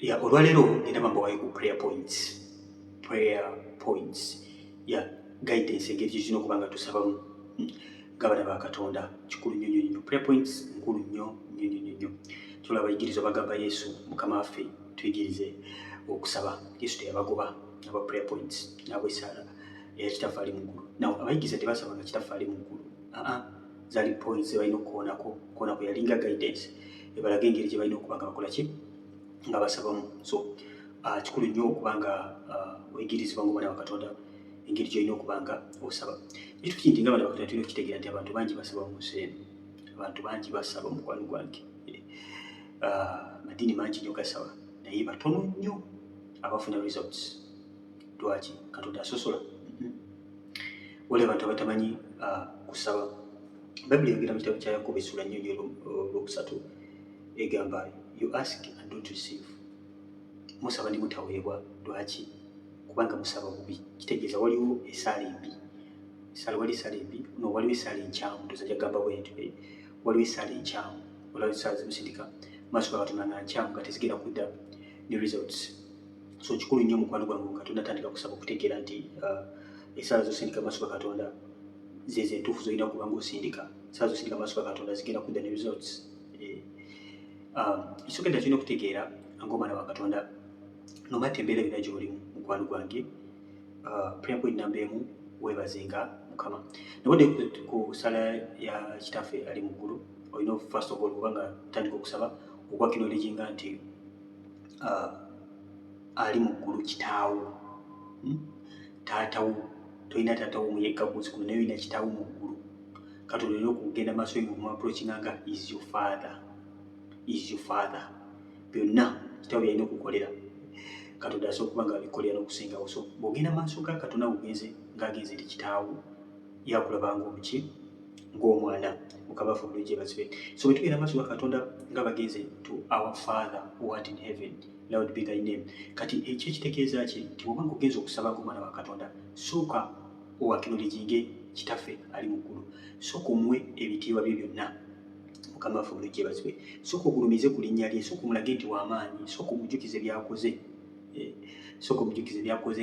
ya olwaleero nina bambawayo ku prayer points ya guidance engeri gyekirina okuba nga tusabamu ng'abaana ba Katonda kikulu nnyo. Prayer points nkulu nnyo. Tulaba abayigiriza bagamba Yesu Mukama waffe tuyigirize okusaba. Yesu teyabagoba aba prayer points n'abwesaala eya kitaffe ali mu ggulu. Naw abayigiriza tebasaba nga kitaffe ali mu ggulu, zaali points ze balina okukoonako yalinga guidance ebalaga engeri gye balina okuba nga bakola ki nga basabamu. So kikulu nnyo okuba nga oyigirizibwa ng'omwana wa Katonda engeri gy'olina okuba nga osaba. Ekintu kindi ng'abaana ba Katonda tulina okukitegeera nti abantu bangi basaba mu nsi eno. Abantu bangi basaba mukwano gwange. Madiini mangi nnyo gasaba naye batono nnyo abafuna results. Lwaki? Katonda asosola? Waliwo abantu abatamanyi kusaba. Bayibuli eyogera mu kitabo kya Yakobo essula 4:3 egamba you ask and don't receive. Musaba ne mutaweebwa. Lwaki? Kubanga musaba bubi. Kitegeeza waliwo esaala embi. Waliwo esaala enkyamu. Ndoza gyagamba bwentyo. Waliwo esaala enkyamu. Waliwo esaala zimusindika maaso ga Katonda nga nkyamu nga tezigenda kudda ne results. So kikulu nnyo mukwano gwange Katonda atandika kusaba okutegeera nti esaala z'osindika maaso ga Katonda zezo entuufu z'olina okuba ng'osindika. Esaala z'osindika maaso ga Katonda zigenda kudda ne results. Ekisookedde kirina okutegeera ng'omwana wa Katonda nomatta embeera yonna gy'olimu mukwano gwange, prayer point namba emu weebazenga Mukama. Nabadde ku ssala ya kitaffe ali mu ggulu olina first of all kuba nga tandika okusaba okwakinooleginga nti ali mu ggulu kitaawo, taatawo. Tolina taatawo omuyekka gunsi kuno naye olina kitaawo mu ggulu. Katonda olina okugenda maaso omuapproachinga nga is your father. Byonna kitaawo byalina okukolera Katonda asobola okuba nga abikolera n'okusingawo. So bw'ogenda maaso ga Katonda ng'agenze nti kitaawo yakulaba ng'omuki ng'omwana. Mukama waffe omulungi yeebazibwe. So bwe tugenda maaso ga Katonda nga bagenze to our Father who art in heaven, hallowed be thy name. Kati ekyo ekitegeeza ki nti bw'oba ng'ogenza okusaba ng'omwana wa Katonda sooka owakinoliginge kitaffe ali mu ggulu. Sooka omuwe ebitiibwa bye byonna. Mukama waffe omulungi yeebazibwe. Sooka ogulumize ku linnya lye. Sooka omulage nti w'amaanyi. Sooka omujjukize by'akoze.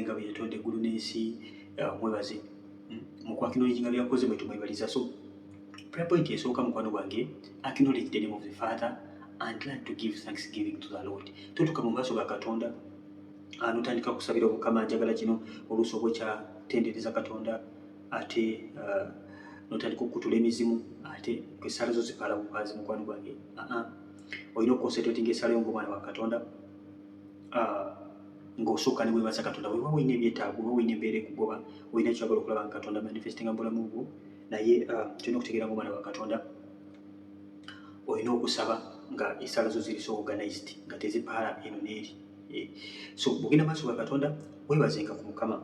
Nga bwe yatonda eggulu n'ensi. Mwebaze mu kwakinoliginga by'akoze mwe tumwebaliza. So prayer point esooka mukwano gwange, acknowledge the name of the Father and learn to give thanksgiving to the Lord. Totuuka mu maaso ga Katonda n'otandika kusabira Omukama njagala kino oluusi obwekyatendereza Katonda ate n'otandika okutula emizimu ate esaala zo zikaala bukaazi mukwano gwange. Olina okuconcentratinga esaala yo ng'omwana wa Katonda ng'osooka ne weebaza Katonda. Bwe olina ebyetaago, oba olina embeera ekugoba, olina kyagala okulaba nga Katonda manifestinga mu bulamu bwo, naye tulina okutegeera ng'omwana wa Katonda olina okusaba nga esaala zo ziri so organized nga tezipaala eno n'eri. So bw'ogenda maaso ga Katonda weebazenga ku Mukama,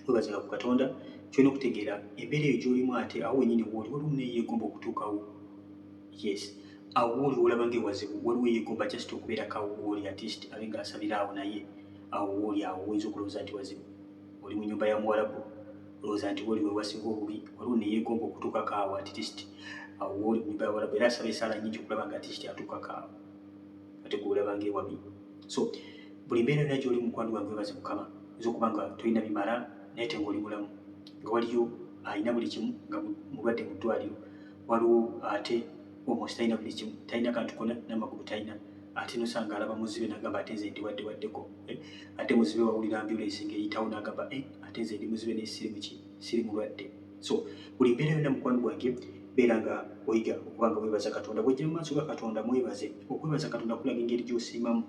weebazenga ku Katonda. Kyolina okutegeera embeera eyo gy'olimu ate awo wennyini wooli waliwo neyeegomba okutuukawo. Yes, awo wooli wolaba ng'ewazibu, waliwo eyeegomba just okubeerako awo wooli at least abe ng'asabira awo, naye awo wooli awo oyinza okulowooza nti wazibu. Oli mu nnyumba ya Muwarabu olowooza nti wooli weewasinga obubi, waliwo neyeegomba okutuukako awo at least awo wooli mu nnyumba ya Muwarabu era asaba esaala nnyingi okulaba nga at least atuukako awo ate gwe olaba ng'ewabi. So buli mbeera yonna gy'oli mukwano gwange weebaze Mukama. Oyinza okuba nga tolina bimala naye te ng'oli mulamu, nga waliyo alina buli kimu nga mulwadde mu ddwaliro, waliwo ate almost talina buli kimu, talina kantu konna n'amagulu talina, ate nosanga alaba muzibe n'agamba ate nze ndi waddeko. Ate muzibe wawulira ambulance ng'eyitawo n'agamba ate nze ndi muzibe naye siri mulwadde. So buli mbeera yonna mukwano gwange beera nga oyiga okuba nga weebaza Katonda. Bw'ojja mu maaso ga Katonda mwebaze. Okwebaza Katonda kulaga engeri gy'osiimamu.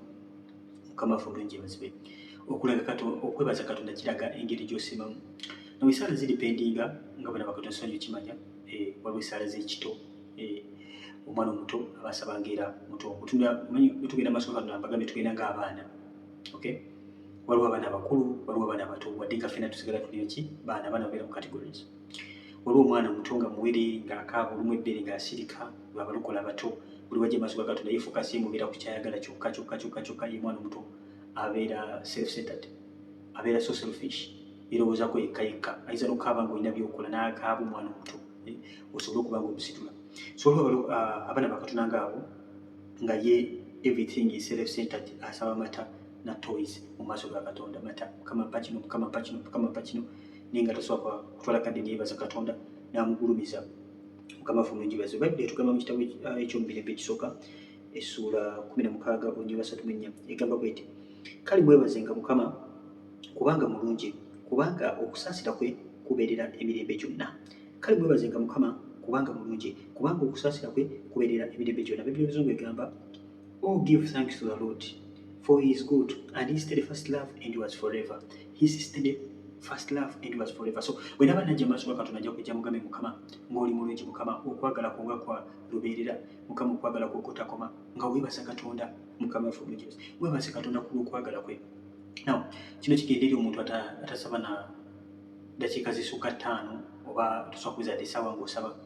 Mukama waffe omulungi yeebazibwe. Okwebaza Katonda kiraga engeri gy'osiimamu. Nawe esaala zidipendinga nga bana ba Katonda sonyi kimanya, waliwo esaala z'ekito. Omwana omuto aba asabanga era muto. Tugenda maaso ga Katonda mbagambye tugenda ng'abaana. Okay? Waliwo abaana abakulu, waliwo abaana abato, wadde nga ffenna tusigala tuli ki baana babeera mu categories. Waliwo omwana omuto nga muwere ng'akaaba olumu ebbere ng'asirika, abalukola abato. Buli wajja maaso ga Katonda ye focus ye mubeera ku kyayagala kyokka. Ye mwana omuto abeera self-centered, abeera so selfish, yerowoozaako yekka. Ayinza n'okaaba ng'olina by'okola n'akaaba omwana omuto osobole okuba ng'omusitula. So waliwo abaana ba Katonda ng'abo nga ye everything is self-centered, asaba mata na toys mu maaso ga Katonda. Mata Mukama pakino ninga tasobola kutwala kadde neyebaza Katonda n'amugulumiza. Mukama ffe omulungi baze. Bayibuli etugamba mu kitabo eky'Omumirembe ekisooka essuula 16 onyuga 34 egamba bw'eti, kale mwebazenga Mukama kubanga mulungi, kubanga okusaasira kwe kubeerera emirembe gyonna. Kale mwebazenga Mukama kubanga mulungi, kubanga okusaasira kwe kubeerera emirembe gyonna. Bayibuli Oluzungu egamba, Oh, give thanks to the Lord, for he is good, and his steadfast love endures forever. His steadfast love endures forever. So bw'enaba najja mu maaso ga Katonda ajja kujja mugambe Mukama ng'oli mulungi, Mukama okwagala kwo nga kwa lubeerera, Mukama okwagala kwo kutakoma, nga weebaza Katonda. Mukama ffe omulungi, weebaze Katonda ku lw'okwagala kwe. Now kino kigenda eri omuntu atasaba na dakiika zisukka 5 oba tosobola kuweza essaawa ng'osaba.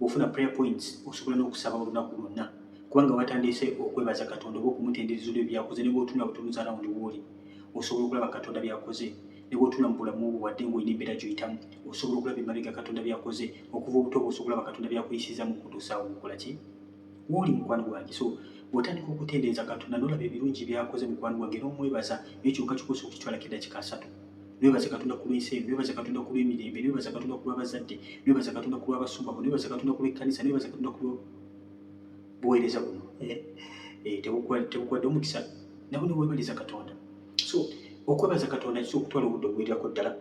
Bw'ofuna prayer points osobola n'okusaba olunaku lwonna, kubanga watandise okwebaza Katonda oba okumutendereza olw'ebyo byakoze. Ne bw'otunula butunuza arawundi w'oli osobola okulaba Katonda byakoze. Ne bw'otunula mu bulamu bwo wadde ng'olina embeera gy'oyitamu osobola okulaba emabega Katonda byakoze. Okuva obuto bwo osobola okulaba Katonda byakuyisizaamu okutuusa awo okola ki w'oli mukwano gwange. So bw'otandika okutendereza Katonda n'olaba ebirungi byakoze mukwano gwange n'omwebaza, naye kyokka kikosa okukitwalako eddakiika 3. Newebaza Katonda ku lw'ensi eno, newebaza Katonda ku lw'emirembe, newebaza Katonda ku lw'abazadde, newebaza Katonda ku lw'abasumba bo, newebaza Katonda ku lw'ekkanisa, newebaza Katonda ku lw'obuweereza buno. Tebukwadde omukisa nabo ne weebaliza Katonda. So okwebaza Katonda kisobola okutwala obudde obuwererako ddala.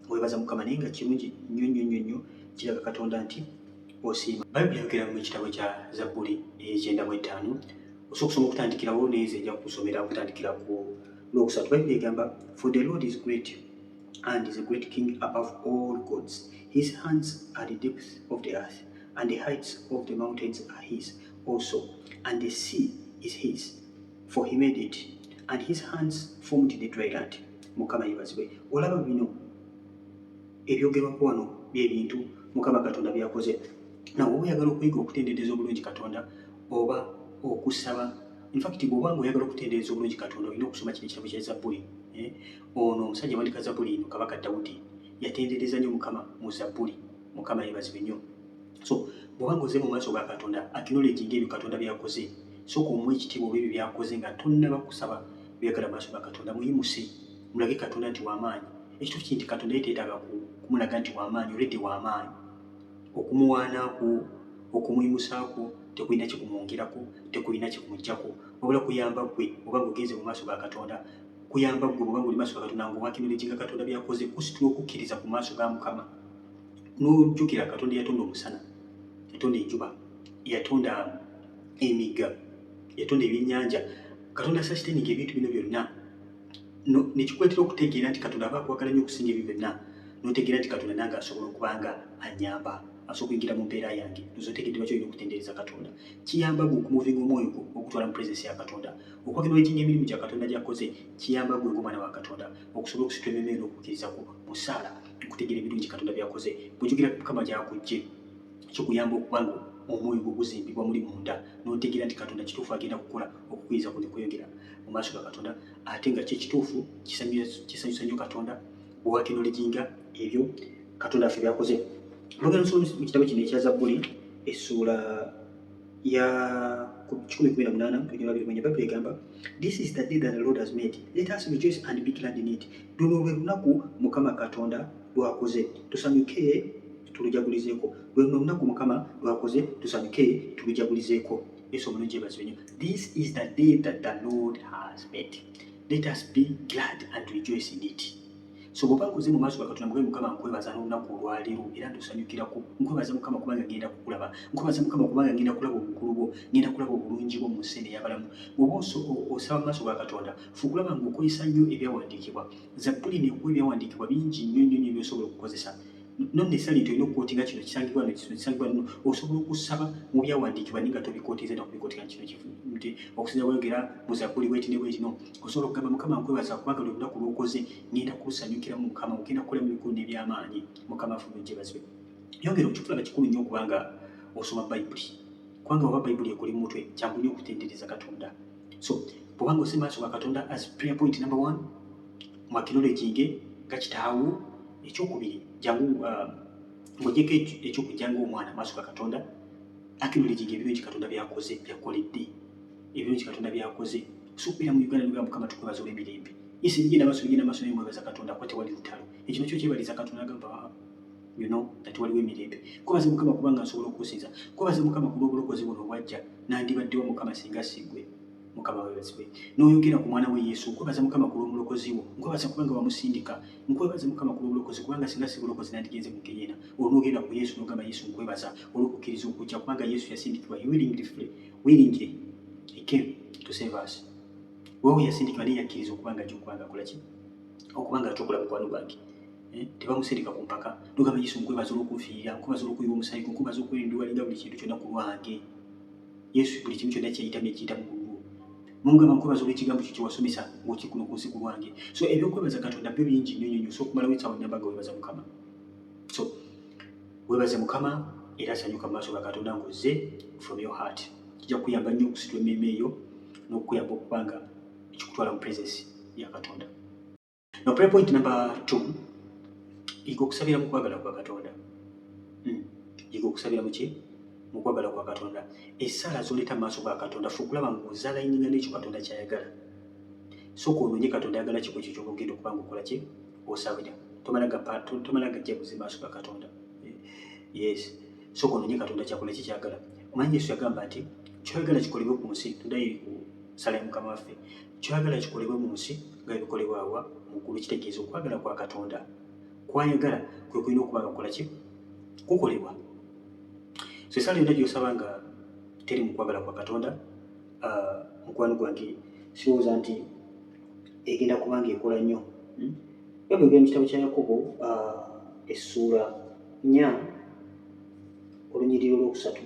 Weebaza Mukama naye nga kirungi nnyo kiraga Katonda nti osiima. Bayibuli yogera mu kitabo kya Zabbuli 95 osobola okusoma okutandikirawo neeza ejja kusomera okutandikira ku Lwokusatu. Bayibuli egamba, For the Lord is great and is a great king above all gods. His hands are the depths of the earth, and the heights of the mountains are his also, and the sea is his, for he made it, and his hands formed the dry land. Mukama yebazibwe. Olaba bino ebyogerwako wano by'ebintu Mukama Katonda byakoze. Nawe oyagala okuyiga okutendereza obulungi Katonda oba okusaba, in fact bw'obanga oyagala okutendereza obulungi Katonda olina okusoma kino ekitabo kya Zabbuli. Ono omusajja awandika Zabbuli eno Kabaka Dawudi yatendereza nnyo Mukama mu Zabbuli. Mukama yebazibwe nnyo. So bw'obanga oze mu maaso ga Katonda acknowledge ng'ebyo Katonda byakoze, sooka omuwa ekitiibwa olw'ebyo byakoze nga tonnaba kusaba byagala maaso ga Katonda. Muyimuse mulage Katonda nti w'amaanyi. Ekituufu kinti Katonda ye teetaaga kumulaga nti w'amaanyi, olwedde w'amaanyi. Okumuwaanaako, okumuyimusaako tekulina kikumwongerako, tekulina kikumuggyako, wabula kuyamba ggwe obanga ogenze mu maaso ga Katonda. Kuyamba ggwe obanga oli maaso ga Katonda ng'owakinolejinga Katonda byakoze, kusitula okukkiriza ku maaso ga Mukama. N'ojjukira Katonda yatonda omusana, yatonda enjuba, yatonda emigga, yatonda ebyennyanja. Katonda sasiteniga ebintu bino byonna nekikuleetera okutegeera nti Katonda aba akwagala nnyo okusinga ebyo byonna, n'otegeera nti Katonda nange asobola okuba nga annyamba, asobola okuyingira mu mbeera yange. Ozotegedde lwaki olina okutendereza Katonda. Kiyamba ggwe okumuvinga omwoyo gwo okutwala mu presence ya Katonda, okwakinolejinga emirimu gya Katonda gy'akoze. Kiyamba ggwe ng'omwana wa Katonda okusobola okusitula emmeeme n'okukkiriza mu ssaala, okutegeera ebirungi Katonda byakoze. Bw'ojjukira Mukama gy'akujje, kikuyamba okuba nga omwoyo gwo guzimbibwa muli munda, n'otegeera nti Katonda kituufu agenda kukola okukkiriza kuno kweyongera mu maaso ga Katonda, ate nga kyekituufu kisanyusa nnyo Katonda bw'owakinolejinga ebyo Katonda affe byakoze. Lwogera nsoma mu kitabo kino ekya Zabbuli essuula ya 118 Bayibuli egamba, This is the day that the Lord has made, let us rejoice and be glad in it. Luno lwe lunaku Mukama Katonda lwakoze, tusanyuke tulujagulizeeko. Lwe lunaku Mukama lwakoze, tusanyuke tulujagulizeeko. Yesu omulungi yebazibwe nnyo. This is the day that the Lord has made, let us be glad and rejoice in it. So bw'obanga oze mu maaso ga Katonda mugambe Mukama nkwebaza n'olunaku olwaleero era ndusanyukirako. Nkwebaza Mukama kubanga ngenda kukulaba, nkwebaza Mukama kubanga ngenda kulaba obukulu bwo, ngenda kulaba obulungi bwo mu nsi ey'abalamu. Bw'oba osaba mu maaso ga Katonda fuba okulaba ng'okozesa nnyo ebyawandiikibwa. Zabbuli n'ekuwa ebyawandiikibwa bingi nnyo by'osobola okukozesa. Non necessarily tulina okukootinga kino kisangibwa no, osobola okusaba mu byawandiikibwa naye nga tobikootinze na kubikootinga kino nti okusinza bweyogera mu Zabbuli bweti ne bweti no. Osobola okugamba Mukama nkwebaza kubanga lwe lunaku lw'okoze, ngenda kulusanyukiramu Mukama, ogenda kukolamu ebikulu n'ebyamaanyi. Mukama affe omulungi yebazibwe. Yongera okikulaga kikulu nnyo okubanga osoma Bayibuli, kubanga oba Bayibuli ekuli mu mutwe kyangu nnyo okutendereza Katonda. So bw'obanga ose maaso ga Katonda as prayer point number 1 mu acknowledging nga kitaawo. Ekyokubiri jangu ng'ogyeko ekyokujja ng'omwana maaso ga Katonda acknowledging ebirungi Katonda byakoze byakoledde. ebirungi Katonda byakoze osuubira mu Uganda ne Mukama tukwebaza olw'emirembe isi ngenda maaso n'emwebaza Katonda kuba tewali lutalo ekyo nakyo kyebaliza Katonda agamba that waliwo emirembe kwebaza Mukama kubanga nsobola okusinza kwebaza Mukama kulw'obulokozi buno obwajja nandibaddewo Mukama singa siggwe Mukama webazibwe n'oyogera ku mwana we Yesu nkwebaza Mukama kulw'omulokozi wo nkwebaza kubanga wamusindika nkwebaza Mukama kulw'obulokozi kubanga singa si bulokozi nandigenze mu Geyeena onoogenda ku Yesu n'ogamba Yesu nkwebaza olw'okukkiriza okujja kubanga Yesu yasindikibwa willingly he came to save us wewe yasindikibwa naye yakkiriza okubanga ajja okubanga akola ki okubanga atukola mukwano gwange tebamusindika ku mpaka n'ogamba Yesu nkwebaza olw'okunfiirira nkwebaza olw'okuyiwa omusaayi nkwebaza okwerinduwalinga buli kintu kyonna ku lwange Yesu buli kimu kyonna kyeyitamu ekiyita mu bululu mungamba nkwebaza olw'ekigambo kyo kyewasomesa ng'okikuno ku nsi ku lwange so ebyokwebaza Katonda byo bingi nnyo nnyo so okumalawo essaawa nnyambaga weebaza Mukama so weebaze Mukama era asanyuka mu maaso ga Katonda ng'ozze from your heart kijja kuyamba nnyo okusitula emmeeme eyo n'okuyamba okubanga ekikutwala mu presence ya Katonda. Now prayer point number 2 iko okusabira mu kwagala kwa Katonda. Iko okusabira mu ki? Mu kwagala kwa Katonda. Essala z'oleeta maaso ga Katonda ffe okulaba ng'ozaalayinga n'ekyo Katonda ky'ayagala. So kwonoonye Katonda ayagala kiko ekyo ky'ogenda okubanga okola ki? Osabira. Tomala gajjaguze maaso ga Katonda. Yes. So kwonoonye Katonda kyakola ki ky'ayagala. Omanyi Yesu yagamba nti ky'ayagala kikolebwe ku nsi tuddayo ku ssala ya Mukama waffe. Ky'ayagala kikolebwe mu nsi nga bikolebwa awa mu ggulu kitegeeza okwagala kwa Katonda. Kwayagala kwe kulina okubanga kukola ki? Kukolebwa. So essala yonna gy'osaba nga teri mu kwagala kwa Katonda mukwano gwange sirowooza nti egenda kubanga ekola nnyo. Bibuli mu kitabo kya Yakobo essuula 4 olunyiriri olwokusatu.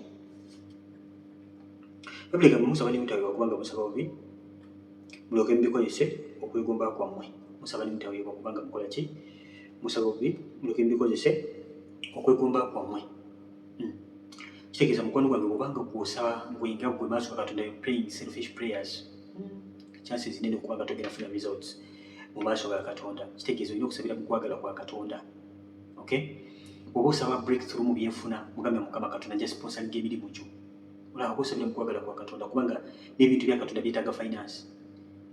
Bibuli egamba musaba ne mutaweebwa kubanga musaba bubi mulyoke mubikozese okwegomba kwammwe. Musaba ne mutaweebwa kubanga mukola ki? Musaba bubi mulyoke mubikozese okwegomba kwammwe. Kitegeeza mukwano gwange bw'obanga gw'osaba ngwenga gwe maaso ga Katonda praying selfish prayers chances zinene okubanga togenda funa results mu maaso ga Katonda. Kitegeeza olina okusabira mu kwagala kwa Katonda. Okay? Bw'oba osaba breakthrough mu byenfuna mugambe Mukama Katonda nja sponsoringa emirimu gyo. Olaba oba osabira mu kwagala kwa Katonda kubanga n'ebintu bya Katonda byetaaga finance.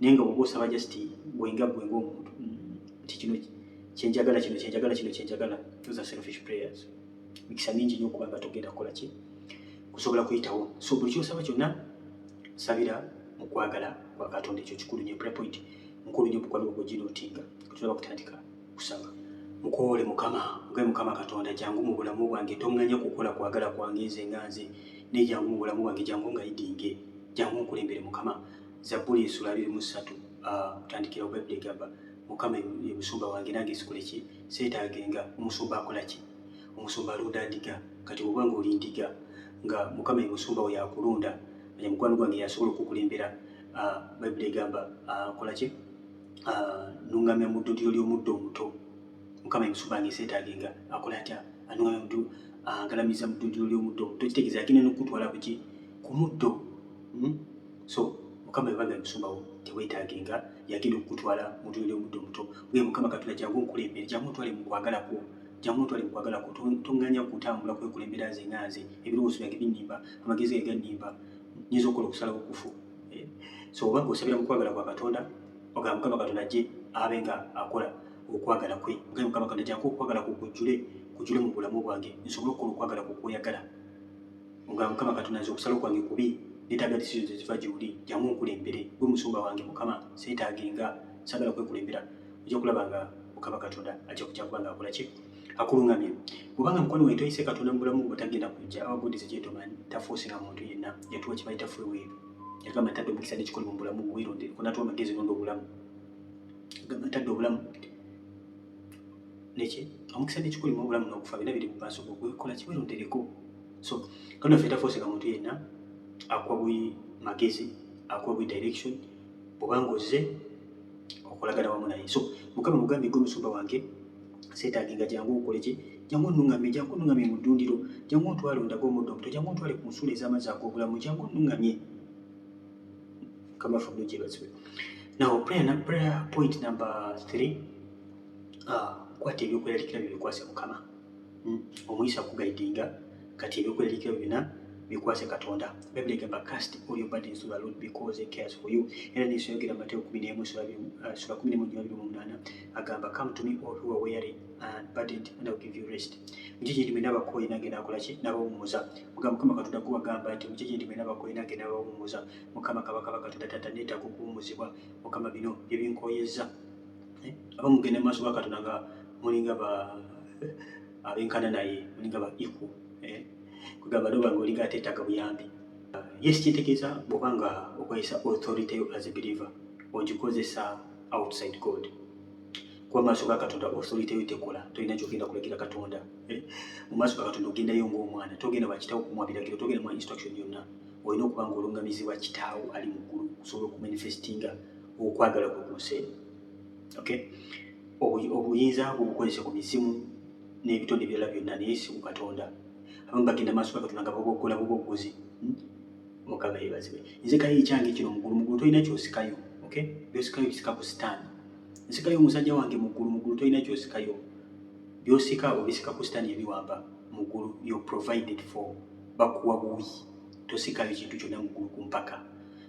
Naye nga bw'oba osaba just gwenga ng'omuntu nti kino kyenjagala kyenjagala those are selfish prayers. Mikisa mingi nnyo okubanga togenda kukola ki? Kusobola kuyitawo. So buli kyosaba kyonna sabira mu kwagala kwa Katonda. Ekyo kikulu nnyo. Prayer point nkulu nnyo mukwano gw'oginootinga tulaba kutandika kusaba. Mukoole Mukama, mugabe Mukama Katonda jangu mu bulamu bwange tonganya kukola kwagala kwange nze nga nze ne jangu mu bulamu bwange jangu nga idinge jangu nkulembere Mukama. Zabbuli essula 23 kutandikira Bible egamba Mukama ye musumba wange nange sikole ki seetaagenga. Omusumba akola ki? Omusumba alunda ndiga. Kati obwanga oli ndiga nga Mukama ye musumba we yakulunda manya mukwano gwange yasobola okukulembera. Bible egamba akola ki? Nungamya mu ddundiro ly'omuddo omuto. Mukama ye musumba wange seetaagenga akola atya? Anungamya muddu angalamiza mu ddundiro ly'omuddo omuto. Kitegeeza yagenda n'okutwala kuki? Ku muddo. So Mukama ye banga musumba wo teweetaagenga yagenda okutwala mu ddundiro ly'omuddo omuto. Bwe Mukama Katonda jangu nkulembere jangu ntwale mu kwagala kwo. Jangu ntwale mu kwagala kwo tonganya kutambula kwekulembera nze nga nze ebirowoozo byange binnimba amagezi gange gannimba nyinza okukola okusalawo okufu. So obanga osabira mu kwagala kwa Katonda ogamba Mukama Katonda ajje abe nga akola okwagala kwe. Ogambe Mukama Katonda jangu okwagala kwo kujjule mu bulamu bwange nsobole okukola okwagala kwo kw'oyagala. Ogamba Mukama Katonda nze okusalawo kwange kubi neetaaga decisions eziva gy'oli jangu nkulembere gwe musumba wange Mukama seetaagenga saagala kwekulembera. Ojja kulaba nga Mukama Katonda ajja kujja kubanga akola ki? Akulungamye. Kubanga mukwano gwe toyise Katonda mu bulamu bwo tagenda kujja our God is a gentleman tafoosinga muntu yenna yatuwa kibayita free will. Yagamba ntadde omukisa n'ekikoli mu bulamu bwirondere ko natuwa amagezi nondo obulamu. Yagamba ntadde obulamu neki omukisa n'ekikoli mu bulamu n'okufa bina biri mu maaso go gwekola ki weerondereko. So Katonda ffe tafoosinga muntu yenna akuwa bwi magezi akuwa bwi direction bw'obanga ozze okolagana wamu naye. So Mukama mugambe gwe musumba wange seetaagenga jangu okole ki? Jangu nnungamye mu ddundiro jangu ntwale ondaga omuddo omuto jangu ntwale ku nsuula ez'amazzi ag'obulamu jangu nnungamye. Mukama waffe omulungi yeebazibwe. Now prayer point number 3 kwata ebyokweraliikira byo bikwase Mukama. Omuyisa kugaidinga kati ebyokweraliikira byonna bikwase Katonda. Bible egamba cast all your burdens to the Lord because he cares for you. Era Yesu yogera mu Mateyo 11:28 agamba come to me all who are weary and burdened and I will give you rest. Mujije ndi mwena bakoyi nange nakola ki nabawumuza. Mukama Katonda kuwagamba nti mujije ndi mwena bakoyi nange nabawumuza. Mukama Kabaka Katonda tata neta kukuwumuzibwa. Mukama bino ebinkoyeza. Abamugenda maaso ga Katonda nga mulinga ba abenkana naye mulinga ba equal. Kugamba ndo bango linga ateetaaga buyambi. Yes, kitegeeza bw'obanga okozesa authority as a believer ogikozesa outside God. Kwa maaso ga Katonda authority yo tekola, tolina kyogenda kulagira Katonda. Mu maaso ga Katonda ogendayo ng'omwana, togenda bakitaawo kumuwa biragiro, togenda mu instruction yonna. Olina okuba ng'olungamizibwa kitaawo ali mu ggulu okusobola okumanifestinga okwagala kwe ku nsi. Okay? Obuyinza bubukozesa ku mizimu n'ebitonde ebirala byonna naye si ku Katonda. Abamu bagenda maaso ga Katonda nga baboggola buboggozi. Mukama yeebazibwe. Nze kale ekyange kino muggulu tolina kyosikayo. Okay? Byosikayo bisika ku sitaani. Nsikayo omusajja wange muggulu tolina kyosikayo. Byosika obisika ku sitaani ebiwamba muggulu you provided for bakuwa buwi. Tosikayo kintu kyonna muggulu ku mpaka.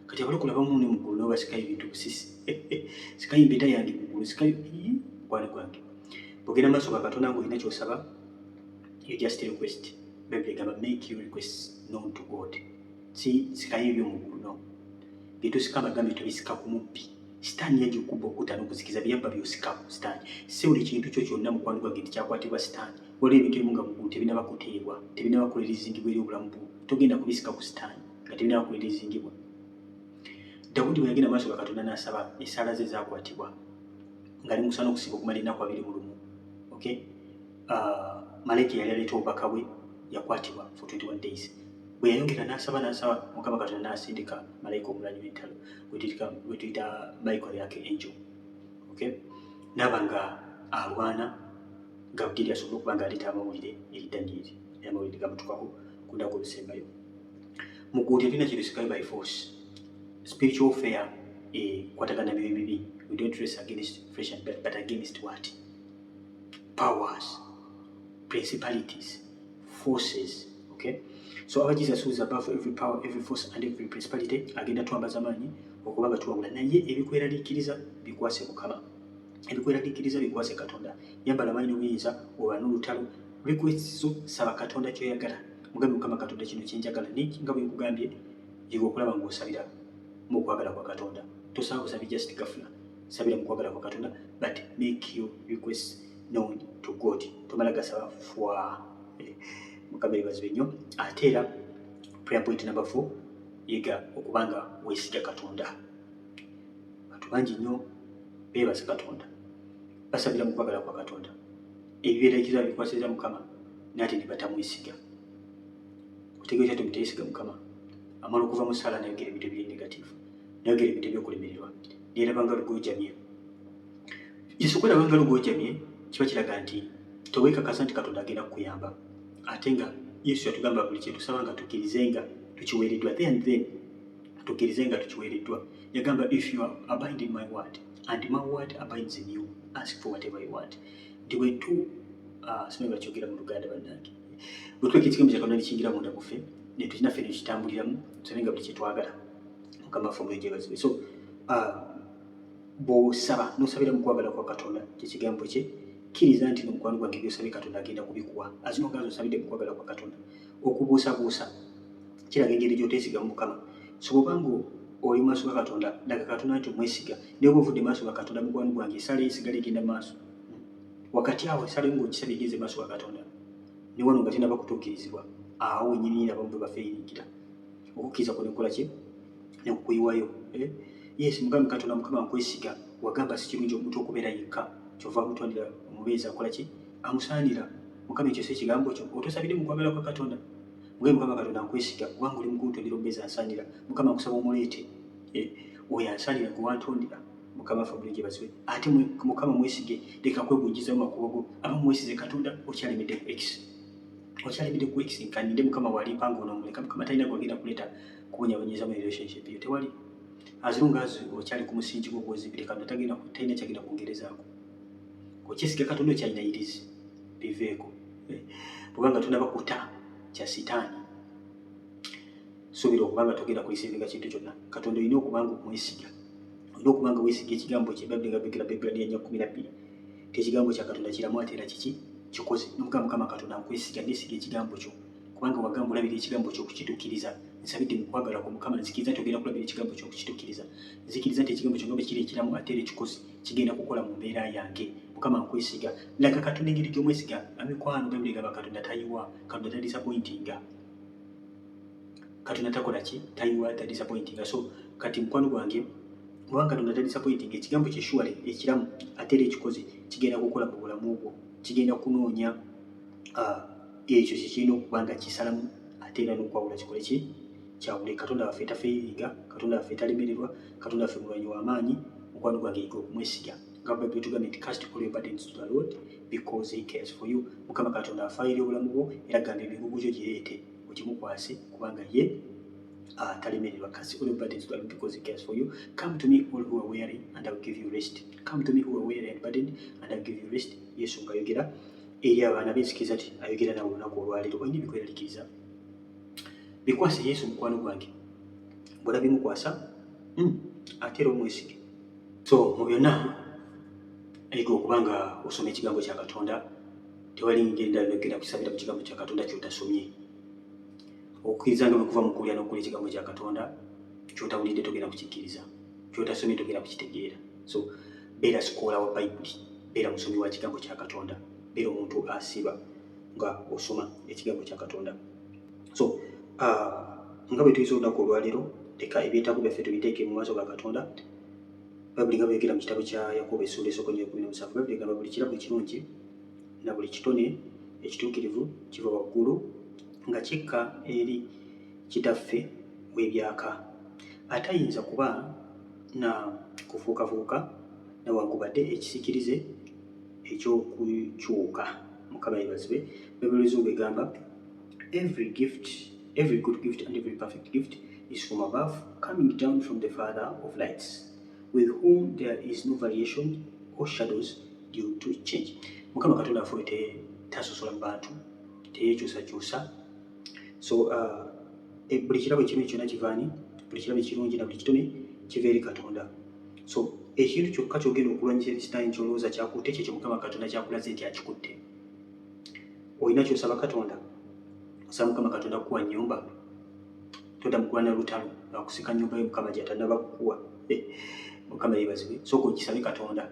Kati abali kulaba mune muggulu no basikayo ebintu busisi. Sikayo empeta yange muggulu sikayo kwana gwange. Bwogenda maaso ga Katonda ng'olina kyosaba you just request. Bible egamba make your requests known to God. Sikayo ebyo muggulu no. Byetusika bagambe tubisika ku mubbi. Sitaani yaje okuba okuta n'okuzikiza byabba byosika ku sitaani. Si buli kintu kyo kyonna mukwano gwange nti kyakwatibwa sitaani. Waliwo ebintu ebimu nga muggulu tebinaba kuteebwa, tebinaba kulerizingibwa eri obulamu bwo. Togenda kubisika ku sitaani nga tebinaba kulerizingibwa. Dawudi bwe yagenda maaso ga Katonda n'asaba essaala ze zaakwatibwa ng'ali mu kusaba n'okusiiba okumala ennaku 21. Okay? Malayika yali aleeta obubaka bwe yakwatibwa for 21 days. Bwe yayongera n'asaba Mukama Katonda n'asindika malayika omulanyi w'entalo we tuyita Michael yake angel. Okay? N'aba nga alwana nga bugeri asobola okuba ng'aleeta amawulire eri Danyeri. Amawulire gamutukako ku nnaku olusembayo. Muggulu tetulina kitusikayo by force. Spiritual warfare kwatagana byo ebibi. We don't race against flesh and blood, but against what? Powers, principalities, forces. Okay? So our Jesus who is above every power, every force and every principality agenda twambaza amaanyi okubanga tuwabula naye ebikweraliikiriza bikwase Mukama. Ebikweraliikiriza bikwase Katonda. Yambala amaanyi n'obuyinza oba n'olutalo. Requests zo saba Katonda ky'oyagala. Mugambe Mukama Katonda kino kyenjagala n'eki nga bwe nkugambye yiga okulaba ng'osabira mu kwagala kwa Katonda. Tosaba busabira just gafuna. Sabira mu kwagala kwa Katonda, but make your requests known to God. Tomala gasaba fwa. Mukama yeebazibwe nnyo. Ate era prayer point number 4 yiga okubanga weesiga Katonda. Bantu bangi nnyo beebaza Katonda. Basabira mu kwagala kwa Katonda. Ebibeerekiza bikwasiriza Mukama n'ate ne batamwesiga. Kutegeeza tumuteyesiga Mukama. Amala okuva mu ssaala n'ayogera ebintu ebiri negatifu. N'ayogera ebintu eby'okulemererwa. N'erabanga lugojamye. Yesu kwerabanga lugojamye kiba kiraga nti toweekakasa nti Katonda agenda kukuyamba. Ate nga Yesu yatugamba buli kintu tusaba nga tukkirizenga tukiweereddwa. Then tukkirizenga tukiweereddwa. Yagamba if you abide in my word and my word abides in you, ask for whatever you want. Nti bwetu simanyi bakyogera mu Luganda bannange. Bwe tuleka ekigambo kya Katonda nikingira munda muffe ne tulina ffe ne kitambuliramu tusabe nga buli kye twagala. Mukama waffe omulungi yeebazibwe. So bw'osaba n'osabira mu kwagala kwa Katonda kyekigambo kye kkiriza nti n'omukwano gwange by'osabye Katonda agenda kubikuwa. Azino nga osabidde mu kwagala kwa Katonda. Okubuusabuusa kiraga engeri gy'oteesiga mu Mukama. So bw'obanga oli mu maaso ga Katonda laga Katonda nti omwesiga. Naye bw'ova odde maaso ga Katonda mukwano gwange esaala esigala egenda maaso. Wakati awo esaala yo ng'ogisabye egeze maaso ga Katonda. Ne wano nga tennaba kutuukirizibwa. Awo wennyini abamu bwe bafeeyiringira. Okukkiriza kuno kukola ki? Ne kukuyiwayo. Yes, Mukama Katonda Mukama nkwesiga. Wagamba si kirungi omuntu okubeera yekka. Kyova amutwalira omubeezi akola ki? Amusaanira. Mukama ekyo si ekigambo kyo. Otosabire mu kwagala kwa Katonda. Mukama Katonda nkwesiga. Kubanga oli mukuntondera omubeezi ansaanira. Mukama nkusaba omuleete. Oyo ansaanira gwe wantondera. Mukama waffe omulungi yeebazibwe. Ate Mukama mwesige. Leka kwegujjiza mu makubo go. Abamu mwesize Katonda okyalemedde ku X. Okyalemedde ku X nkaninde Mukama walimpanga onoomuleka. Mukama talina gwagenda kuleeta kubonyabonyeeza mu relationship yo. Tewali. As long as okyali ku musingi gwo gw'ozimbire Katonda talina kyagenda kwongerezaako. Okyesiga Katonda okyayinayirizi biveeko. Kubanga tunaba kuta kya sitaani. suubira okubanga togenda kulisiivinga kintu kyonna. Katonda olina okubanga omwesiga, olina okubanga weesiga ekigambo kye. Bayibuli nga begera Bebulaniya 4:12 ekigambo kya Katonda kiramu ate era kiki kikoze. Mukama Katonda nkwesiga, nesiga ekigambo kyo kubanga wagamba olabira ekigambo kyo okukituukiriza. Nsabidde mu kwagala kwo Mukama nzikiriza nti ogenda kulabira ekigambo kyo okukituukiriza. Nzikiriza nti ekigambo kyo nga bwe kiri ekiramu ate era ekikoze kigenda kukola mu mbeera yange. Mukama nkwesiga. Laga Katonda engeri gy'omwesiga. Mikwano Bayibuli egamba Katonda tayiwa, Katonda tadisappointinga. Katonda takola ki? Tayiwa, tadisappointinga. So kati mukwano gwange kubanga Katonda tadisappointinga, ekigambo kye sure ekiramu ate era ekikoze kigenda kukola mu bulamu bwo. Kigenda kunoonya ekyo kikirina okuba nga kisalamu ate era n'okwawula kikole ki kyawule. Katonda waffe tafeeringa, Katonda waffe talemererwa, Katonda waffe mulwanyi w'amaanyi. Mukwano gwange yiga okumwesiga. Nga Bayibuli etugamba nti cast all your burdens to the Lord because he cares for you. Mukama Katonda afaayo obulamu bwo era gamba emigugu gyo gireete okimukwase kubanga ye talemererwa. Cast all your burdens to the Lord because he cares for you. Come to me all who are weary and I will give you rest. Come to me who are weary and burdened and I will give you rest. Yesu ng'ayogera eri abaana b'ensikiriza ati ayogera nawe olunaku olwaleero. Olina ebikweraliikiriza bikwase Yesu mukwano gwange. Bw'ola bimukwasa ate era omwesige. So mu byonna yiga okubanga osoma ekigambo kya Katonda. Tewali ngenda kusabira ku kigambo kya Katonda ky'otasomye. Okukkiriza nga bwe kuva mu kuwulira n'okukola ekigambo kya Katonda ky'otawulidde togenda kukikkiriza, ky'otasomye togenda kukitegeera. So beera sikoola wa Bayibuli, beera musomi wa kigambo kya Katonda, beera omuntu asiba nga osoma ekigambo kya Katonda. So nga bwe tuyise olunaku olwaleero, leka ebyetaago byaffe tubiteeke mu maaso ga Katonda. Bayibuli nga bweyogera mu kitabo kya Yakobo essula 1:17, Bayibuli egamba buli kirabo ekirungi na buli kitone ekituukirivu kiva waggulu nga kikka eri kitaffe w'ebyaka, atayinza kuba na kufuukafuuka newankubadde ekisikirize eky'okukyuka. Mukama yeebazibwe. Bayibuli Oluzungu egamba every good gift and every perfect gift is from above, coming down from the Father of lights, with whom there is no variation or shadows due to change. Mukama Katonda affe tasosola mu bantu, teyekyusakyusa. So buli kirabo ekimu kyonna kivaani, buli kirabo ekirungi na buli kitone kiva eri Katonda. So ekintu kyokka kyogenda okulwanyisa ekisitaani ky'olowooza kyakutte kyekyo Mukama Katonda kyakulaze nti akikutte. Olina ky'osaba Katonda, osaba Mukama Katonda kukuwa nnyumba, todda mukulwana lutalo lwakusika nnyumba ye Mukama gy'atannaba kukuwa. Mukama yeebazibwe. Sooka okisabe Katonda.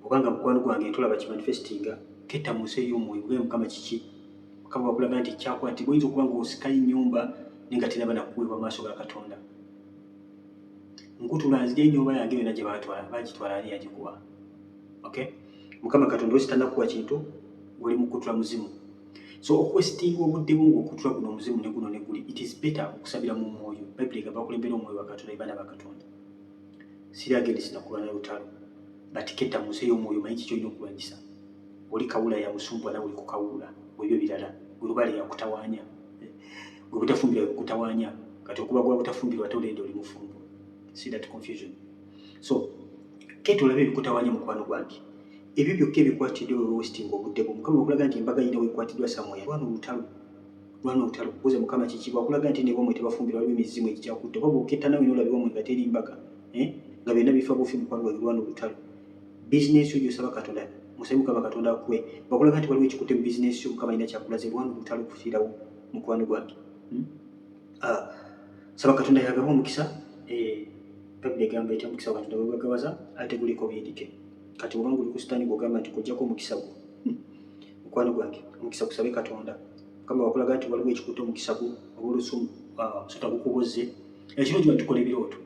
Obanga mukwano gwange tulaba kimanifestinga, ketta mu nsi ey'omwoyo gwe Mukama kiki Mukama wakulaga nti kyakwatibwa. Oyinza okuba ng'osikayo ennyumba naye nga tennaba nakuweebwa mu maaso ga Katonda. Nkutula nzija ennyumba yange yonna gye baagitwala ani yagikuwa. Okay? Mukama Katonda wesi tannakuwa kintu oli mu kutula muzimu. So okwesitinga obudde bwo ng'okutula guno omuzimu ne guno ne guli, it is better okusabira mu mwoyo. Bayibuli egamba bakulembera omwoyo wa Katonda baana ba Katonda. Siragende sinakulwana lutalo, but ketta mu nsi ey'omwoyo manyi kiki olina okulwanyisa. Oli kawula ya musumbwa nawe oli ku kawula, ebyo birala. Gulubale yakutawaanya, gwe butafumbirwa yakutawaanya, kati okuba gwa butafumbirwa ate olenda oli mufumbo. See that confusion. So ketta olabe ebikutawaanya mukwano gwange. Ebyo byokka ebikwatiddwe westinga obudde bwo. Mukama wakulaga nti embaga yina weekwatiddwa Samwera. Lwana olutalo kubuuze Mukama kiki wakulaga nti ne bomwe tebafumbirwa waliwo emizimu egikyakutte. Oba bw'oketta nawe n'olabira omwe nga teri mbaga, nga byonna bifa bufi mukwano gwange. Lwana olutalo. Bizinesi yo gy'osaba Katonda, musabe Mukama Katonda akuwe. Bakulaga nti waliwo ekikutte mu bizinesi yo Mukama alina kyakulaze. Lwana olutalo kufiirawo mukwano gwange. Saba Katonda yagaba omukisa. Bayibuli egamba etya omukisa wa Katonda bwe gwagabaza ate guliko biyirike. Kati obanga oli ku sitaani gw'ogamba nti kujjako omukisa gwo, mukwano gwange omukisa gusabe Katonda. Mukama wakulaga nti waliwo ekikutte omukisa gwo oba olusumu so tagukubozze. Ekiro kiba tukola ebirooto.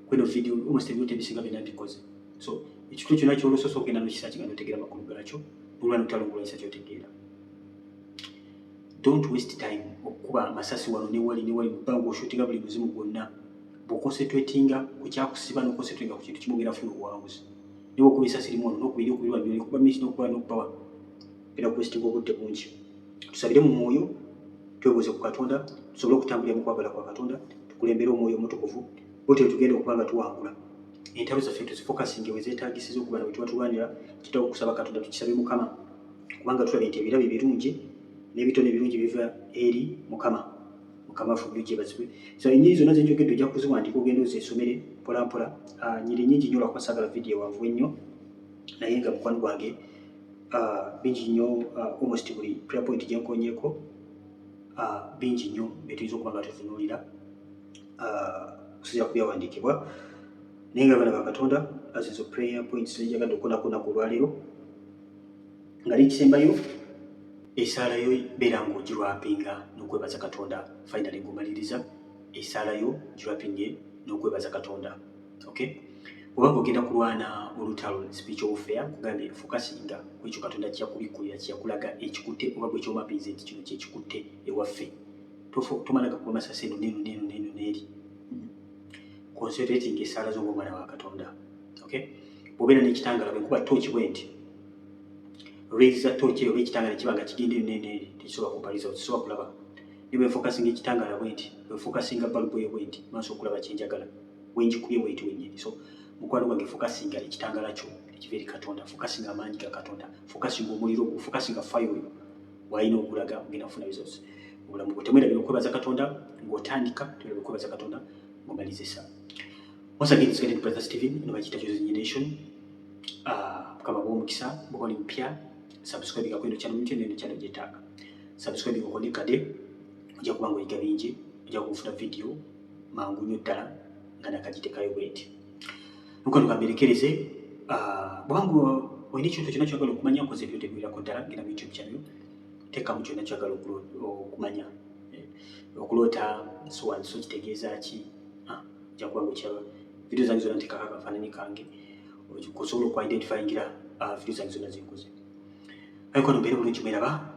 Kweno video almost ebirooto ebisinga byonna mbikoze. So ekitulo kyonna ky'olusoso ogenda n'okisa kigenda otegeera amakulu gaakyo n'olwana olutalo ng'olwanyisa ky'otegeera. Don't waste time okuba amasasi wano ne wali mu bbanga oshutinga buli muzimu gwonna. Bw'okonsentratinga ku kyakusiba n'okonsentratinga ku kintu kimu ogenda funa obuwanguzi. Niba okuba esasi limu wano n'okubiri wabiri okuba minsi n'okuba n'okubawa era kwesitinga obudde bungi. Tusabire mu mwoyo, twebuuze ku Katonda, tusobole okutambulira mu kwagala kwa Katonda, tukulembere omwoyo omutukuvu, bwetyo tugenda okuba nga tuwangula. Entalo zaffe tuzifokasinge we zeetaagisiza okuba na bwe tuba tulwanira, kitaawo okusaba Katonda tukisabe Mukama kubanga tulabye nti ebirabo ebirungi n'ebitone ebirungi biva eri Mukama mukama waffe bulijjo yeebazibwe. So ennyiri zonna zenjogedde ojja kuziwandiika ogenda ozesomere mpola mpola. Nnyiri nnyingi nnyo lwakuba saagala vidiyo wanvu ennyo, naye nga mukwano gwange bingi nnyo, almost buli prayer point gye nkonyeeko bingi nnyo bye tuyinza okuba nga tutunuulira okusinziira ku byawandiikibwa. Naye nga abaana ba Katonda azizo prayer points zenjagadde okukola ku lunaku olwaleero, nga n'ekisembayo esaala yo beera ng'ogirwapinga n'okwebaza Katonda. Finally ng'omaliriza esaala yo girwapinge n'okwebaza Katonda. Okay? Oba ng'ogenda kulwana olutalo spiritual warfare, kugambye focusinga ku ekyo Katonda kyakubikkulira, kyakulaga ekikutte, oba bwe kyomapinze nti kino kyekikutte ewaffe. Tomalaga kuba masasi eno n'eno n'eri. Concentrating esaala zo ng'omwana wa Katonda. Okay? Bw'obeera n'ekitangaala bwe nkuba tooki bwe nti raise tooki oba ekitangaala kiba nga kigenda eno n'eri, tekisobola kumpaliza, tekisobola kulaba. Naye bwe focusinga ekitangaala bwe nti, bwe focusinga balubu eyo bwe nti, maaso okulaba kye njagala, bwe ngikubye bwe nti wennyini. So mukwano gwange focusinga ekitangaala kyo ekiva eri Katonda, focusinga amaanyi ga Katonda, focusinga omuliro gwo, focusinga fire oyo w'alina okulaga ogenda kufuna results mu bulamu bwo. Temwerabira okwebaza Katonda ng'otandika, temwerabira okwebaza Katonda ng'omaliza esaala. Once again, it's getting Brother Steven, ino bakiyita Chosen Generation. Mukama bw'omukisa, bw'oba oli mpya, subscribe ku ino channel mpya n'eno channel gyetaaga. Subscribe okone kade, ojja kuba ng'oyiga bingi, ojja kufuna video mangu nnyo ddala nga nakagitekayo bweti. Nuko tukamberekereze, bwangu olina ekintu kyonna ky'oyagala okumanya, nkoze ebyotegeerako ddala, genda mu YouTube channel, teekamu kyonna ky'oyagala okumanya. Okuloota so kitegeeza ki? Ojja kuba ng'okiraba. Video zange zonna nteekako akafaananyi kange, osobola okwidentifyingira video zange zonna ze nkoze. Ariko no mbeere bulungi mweraba.